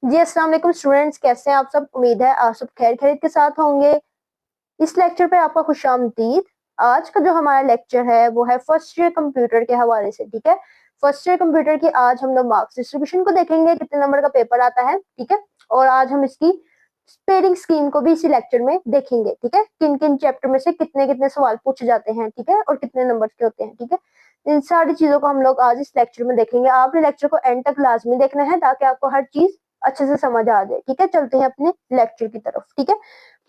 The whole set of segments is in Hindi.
जी अस्सलाम वालेकुम स्टूडेंट्स, कैसे हैं आप सब। उम्मीद है आप सब खैर खैरियत के साथ होंगे। इस लेक्चर पे आपका खुशामदीद। आज का जो हमारा लेक्चर है वो है फर्स्ट ईयर कंप्यूटर के हवाले से। ठीक है, फर्स्ट ईयर कंप्यूटर की आज हम लोग मार्क्स डिस्ट्रीब्यूशन को देखेंगे, कितने नंबर का पेपर आता है। ठीक है, और आज हम इसकी स्पेलिंग स्कीम को भी इसी लेक्चर में देखेंगे। ठीक है, किन किन चैप्टर में से कितने कितने सवाल पूछे जाते हैं, ठीक है, और कितने नंबर के होते हैं। ठीक है, इन सारी चीजों को हम लोग आज इस लेक्चर में देखेंगे। आपने लेक्चर को एंड तक लाजमी देखना है ताकि आपको हर चीज अच्छे से समझ आ जाए। ठीक है, चलते हैं अपने लेक्चर की तरफ। ठीक है,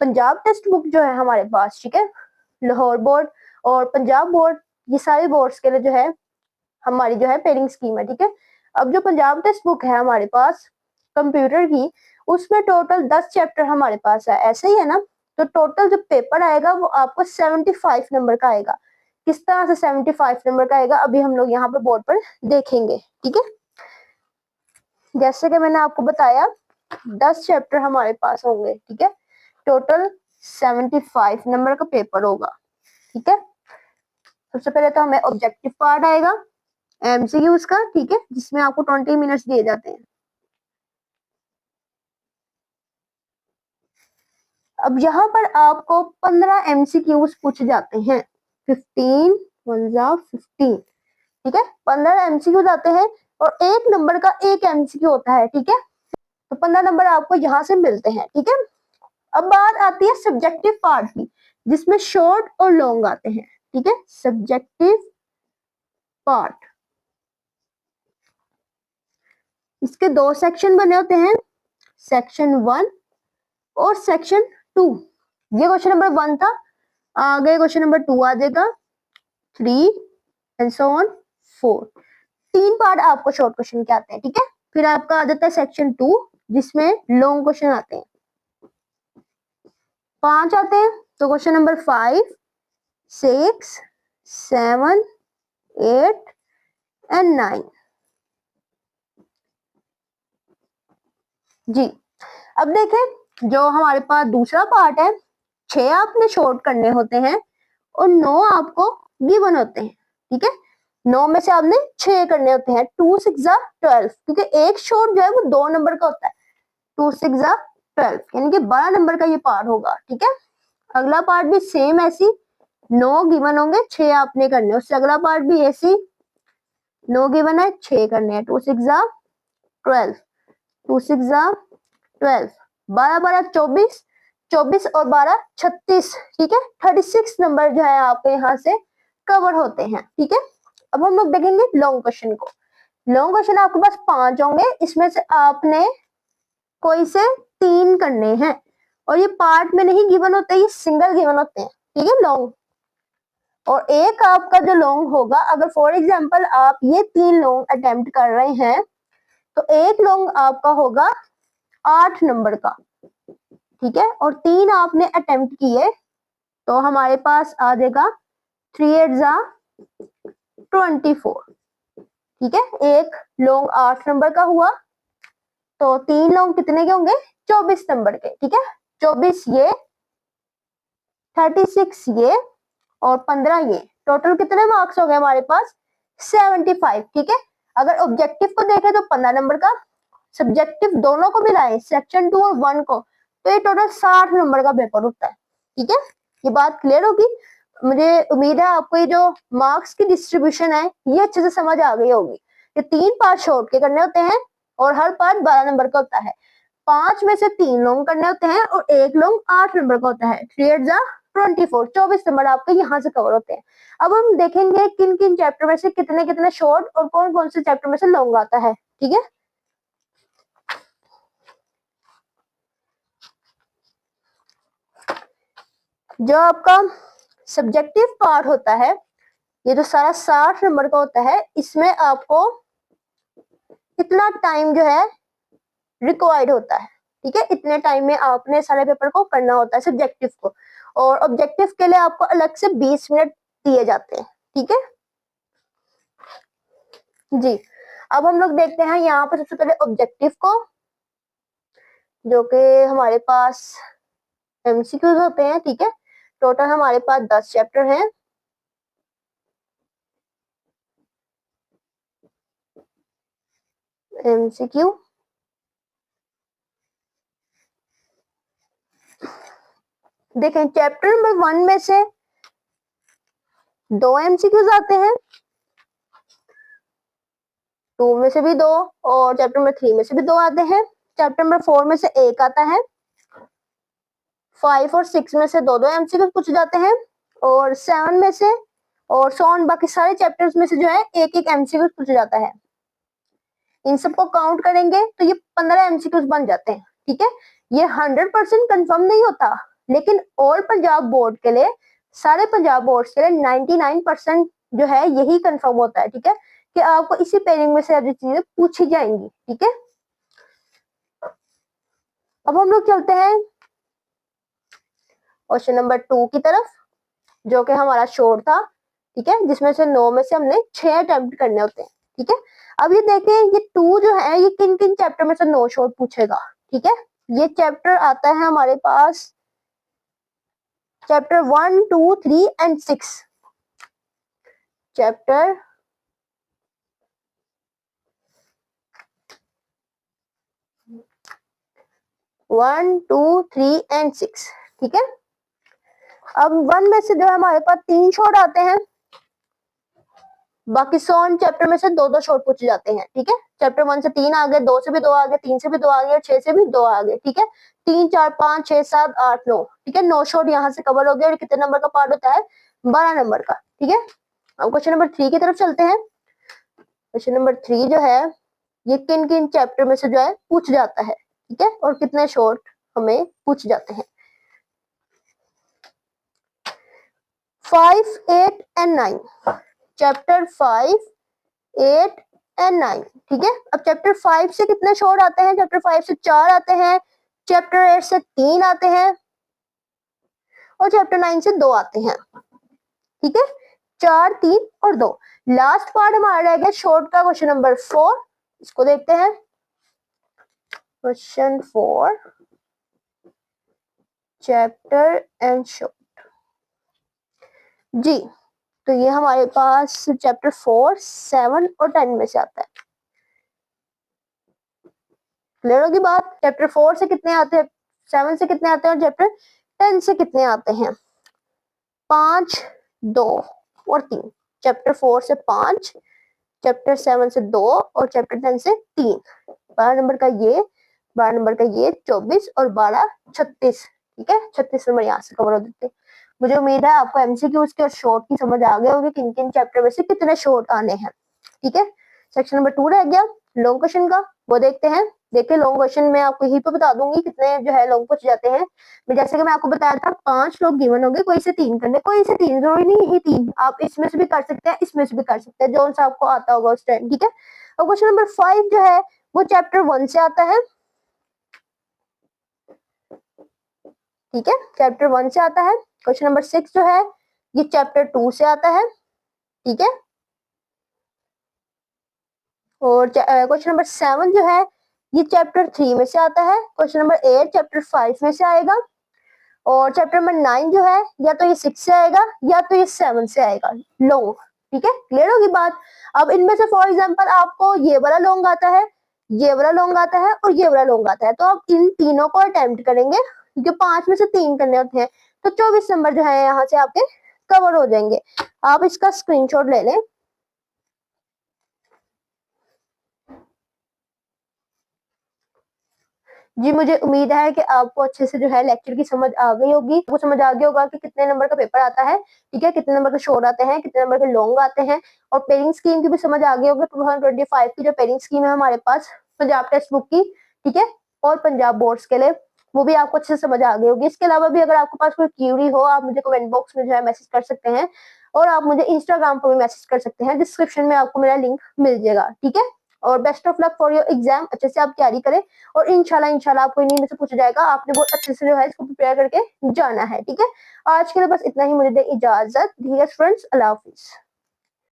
पंजाब टेक्स्ट बुक जो है हमारे पास, ठीक है, लाहौर बोर्ड और पंजाब बोर्ड, ये सारे बोर्ड्स के लिए जो है हमारी जो है पेयरिंग स्कीम है। ठीक है, अब जो पंजाब टेक्स्ट बुक है हमारे पास कंप्यूटर की, उसमें टोटल 10 चैप्टर हमारे पास है, ऐसे ही है ना। तो टोटल जो पेपर आएगा वो आपको 75 नंबर का आएगा। किस तरह से 75 नंबर का आएगा अभी हम लोग यहाँ पे बोर्ड पर देखेंगे। ठीक है, जैसे कि मैंने आपको बताया 10 चैप्टर हमारे पास होंगे। ठीक है, टोटल 75 नंबर का पेपर होगा। ठीक है, सबसे पहले तो हमें ऑब्जेक्टिव पार्ट आएगा एमसीक्यूज का। ठीक है, जिसमें आपको 20 मिनट्स दिए जाते हैं। अब यहाँ पर आपको 15 एमसीक्यूज पूछे जाते हैं। 15 वन जा 15। ठीक है, 15 एमसीक्यूज आते हैं और एक नंबर का एक एमसीक्यू होता है। ठीक है, तो 15 नंबर आपको यहाँ से मिलते हैं। ठीक है, अब बात आती है सब्जेक्टिव पार्ट की, जिसमें शॉर्ट और लॉन्ग आते हैं। ठीक है, सब्जेक्टिव पार्ट, इसके दो सेक्शन बने होते हैं, सेक्शन 1 और सेक्शन 2। ये क्वेश्चन नंबर 1 था, आगे क्वेश्चन नंबर 2 आ जाएगा, 3 एंड सो ऑन 4। 3 पार्ट आपको शॉर्ट क्वेश्चन के आते हैं। ठीक है, फिर आपका आ जाता है सेक्शन 2, जिसमें लॉन्ग क्वेश्चन आते हैं। 5 आते हैं, तो क्वेश्चन नंबर 5, 6, 7, 8 एंड 9। जी, अब देखें जो हमारे पास दूसरा पार्ट है, 6 आपने शॉर्ट करने होते हैं और 9 आपको गिवन होते हैं। ठीक है, 9 में से आपने 6 करने होते हैं। 2 6 जा 12, क्योंकि एक शॉर्ट जो है वो 2 नंबर का होता है। 2 6 जा 12, यानी कि 12 नंबर का ये पार्ट होगा। ठीक है, अगला पार्ट भी सेम ऐसी, 9 गिवन होंगे, 6 आपने करने। उससे अगला पार्ट भी ऐसी, 9 गिवन है, 6 करने हैं। 2 6 जा 12, 2 6 जा 12, 12 12 24, 24 और 12 36। ठीक है, 36 नंबर जो है आपके यहाँ से कवर होते हैं। ठीक है, अब हम लोग देखेंगे लॉन्ग क्वेश्चन को। लॉन्ग क्वेश्चन आपके पास 5 होंगे, इसमें से आपने कोई से 3 करने हैं, और ये पार्ट में नहीं गिवन होते, ये सिंगल गिवन होते हैं। ठीक है, लॉन्ग। और एक आपका जो लॉन्ग होगा, अगर फॉर एग्जाम्पल आप ये 3 लॉन्ग अटेम्प्ट कर रहे हैं, तो एक लॉन्ग आपका होगा 8 नंबर का। ठीक है, और 3 आपने अटेम्प्ट किए, तो हमारे पास आ जाएगा 3 8 जा 24। ठीक है, एक लॉन्ग 8 नंबर का हुआ, तो 3 लॉन्ग कितने के होंगे, 24 नंबर के। ठीक है, 24 ये, 36 ये और 15 ये, टोटल कितने मार्क्स हो गए हमारे पास, 75। ठीक है, अगर ऑब्जेक्टिव को देखें तो 15 नंबर का, सब्जेक्टिव दोनों को मिलाएं, सेक्शन 2 और 1 को, तो ये टोटल 60 नंबर का पेपर होता है। ठीक है, ये बात क्लियर होगी। मुझे उम्मीद है आपको ये जो मार्क्स की डिस्ट्रीब्यूशन है ये अच्छे से समझ आ गई होगी। ये 3 पार्ट शॉर्ट के करने होते हैं और हर पार्ट 12 नंबर का होता है। 5 में से 3 लॉन्ग करने होते हैं और एक लॉन्ग 8 नंबर का होता है। 3 8 जा 24, 24 नंबर आपके यहाँ से कवर होते हैं। अब हम देखेंगे किन किन चैप्टर में से कितने कितने शॉर्ट और कौन कौन से चैप्टर में से लॉन्ग आता है। ठीक है, जो आपका सब्जेक्टिव पार्ट होता है, ये जो सारा 60 नंबर का होता है, इसमें आपको कितना टाइम जो है रिक्वायर्ड होता है। ठीक है, इतने टाइम में आपने सारे पेपर को करना होता है सब्जेक्टिव को, और ऑब्जेक्टिव के लिए आपको अलग से 20 मिनट दिए जाते हैं। ठीक है जी, अब हम लोग देखते हैं यहाँ पर सबसे पहले ऑब्जेक्टिव को, जो कि हमारे पास एमसीक्यूज होते हैं। ठीक है, टोटल हमारे पास 10 चैप्टर हैं। एमसीक्यू देखें चैप्टर नंबर 1 में से 2 एमसीक्यूज आते हैं, 2 में से भी 2, और चैप्टर नंबर 3 में से भी 2 आते हैं। चैप्टर नंबर 4 में से 1 आता है। 5 और 6 में से 2 एमसीक्यूज पूछे जाते हैं, और 7 में से और सोन बाकी सारे चैप्टर्स में से जो है एक एक एमसीक्यूज पूछा जाता है। इन सबको काउंट करेंगे तो ये 15 एमसीक्यूज बन जाते हैं। ठीक है, ये 100% कंफर्म नहीं होता, लेकिन ऑल पंजाब बोर्ड के लिए, सारे पंजाब बोर्ड के लिए 99% जो है यही कंफर्म होता है। ठीक है, कि आपको इसी पेयरिंग में से सारी चीजें पूछी जाएंगी। ठीक है, अब हम लोग चलते हैं क्वेश्चन नंबर 2 की तरफ, जो कि हमारा शॉर्ट था। ठीक है, जिसमें से 9 में से हमने 6 अटेम्प्ट करने होते हैं। ठीक है, अब ये देखें ये 2 जो है ये किन किन चैप्टर में से 9 शॉर्ट पूछेगा। ठीक है, ये चैप्टर आता है हमारे पास चैप्टर 1, 2, 3 एंड 6। Chapter 1, 2, 3 and 6। ठीक है, अब 1 में से जो है हमारे पास 3 शॉर्ट आते हैं, बाकी सोन चैप्टर में से 2 शॉर्ट पूछे जाते हैं। ठीक है, चैप्टर 1 से 3 आ गए, 2 से भी 2 आ गए, 3 से भी 2 आ गए, और 6 से भी 2 आ गए। ठीक है, 3, 4, 5, 6, 7, 8, 9। ठीक है, 9 शॉर्ट यहाँ से कवर हो गए, और कितने नंबर का पार्ट होता है, 12 नंबर का। ठीक है, अब क्वेश्चन नंबर 3 की तरफ चलते हैं। क्वेश्चन नंबर 3 जो है ये किन किन चैप्टर में से जो है पूछ जाता है। ठीक है, और कितने शॉर्ट हमें पूछ जाते हैं। 5, 8 एंड 9। Chapter 5, 8 and 9। ठीक है, अब चैप्टर 5 से कितने शॉर्ट आते हैं, चैप्टर 5 से 4 आते हैं, चैप्टर 8 से 3 आते हैं, और चैप्टर 9 से 2 आते हैं। ठीक है, 4, 3 और 2। लास्ट पार्ट हमारा रह गया शॉर्ट का, क्वेश्चन नंबर 4। इसको देखते हैं। Question 4, chapter end short. जी, तो ये हमारे पास चैप्टर 4, 7 और 10 में से आता है। क्लियर होगी बात। चैप्टर 4 से कितने आते हैं, 7 से कितने आते हैं, और चैप्टर 10 से कितने आते हैं, 5, 2 और 3। चैप्टर 4 से 5, चैप्टर 7 से 2 और चैप्टर 10 से 3। 12 नंबर का ये, 12 नंबर का ये, 24 और 12, 36। ठीक है, 36 नंबर यहाँ से कवर हो देते हैं। मुझे उम्मीद है आपको एमसीक्यूज के और शॉर्ट की समझ आ गई होगी, किन किन चैप्टर में से कितने शॉर्ट आने हैं। ठीक है, सेक्शन नंबर 2 रह गया लॉन्ग क्वेश्चन का, वो देखते हैं। देखिए लॉन्ग क्वेश्चन में आपको यही पे बता दूंगी कितने जो है लॉन्ग पूछ जाते हैं। मैं जैसे कि मैं आपको बताया था 5 लोग गिवन होंगे, कोई से 3 करने, कोई से 3 जरूरी नहीं, यही 3 आप इसमें से भी कर सकते हैं, इसमें से भी कर सकते हैं, जो सा आपको आता होगा उस टाइम। ठीक है, और क्वेश्चन नंबर 5 जो है वो चैप्टर 1 से आता है। ठीक है, चैप्टर 1 से आता है। क्वेश्चन नंबर 6 जो है ये चैप्टर 2 से आता है। ठीक है, और क्वेश्चन नंबर 7 जो है ये चैप्टर 3 में से आता है। क्वेश्चन नंबर 8 चैप्टर 5 में से आएगा, और चैप्टर नंबर 9 जो है या तो ये 6 से आएगा या तो ये 7 से आएगा लॉन्ग। ठीक है, क्लियर होगी बात। अब इनमें से फॉर एग्जांपल आपको ये वाला लॉन्ग आता है, ये वाला लॉन्ग आता है, और ये वाला लॉन्ग आता है, तो आप इन तीनों को अटेम्प्ट करेंगे, जो 5 में से 3 करने होते हैं, तो 24 नंबर जो है यहाँ से आपके कवर हो जाएंगे। आप इसका स्क्रीनशॉट ले लें। जी, मुझे उम्मीद है कि आपको अच्छे से जो है लेक्चर की समझ आ गई होगी, आपको समझ आ गया होगा कि कितने नंबर का पेपर आता है। ठीक है, कितने नंबर के शॉर्ट आते हैं, कितने नंबर के लॉन्ग आते हैं, और पेयरिंग स्कीम की भी समझ आ गई होगी। 2025 की जो पेयरिंग स्कीम है हमारे पास पंजाब टेक्स्ट बुक की, ठीक है, और पंजाब बोर्ड्स के लिए, वो भी आपको अच्छे से समझ आ गई होगी। इसके अलावा भी अगर आपके पास कोई क्यूरी हो, आप मुझे कमेंट बॉक्स में जो है मैसेज कर सकते हैं, और आप मुझे इंस्टाग्राम पर भी मैसेज कर सकते हैं, डिस्क्रिप्शन में आपको मेरा लिंक मिल जाएगा। ठीक है, और best of luck for your exam. अच्छे से आप तैयारी करें, और इंशाल्लाह आपको इन्हीं में से पूछा जाएगा। आपने बहुत अच्छे से जो है इसको प्रिपेयर करके जाना है। ठीक है, आज के लिए बस इतना ही, मुझे दे इजाजत। ठीक है फ्रेंड्स, अल्लाह हाफिज।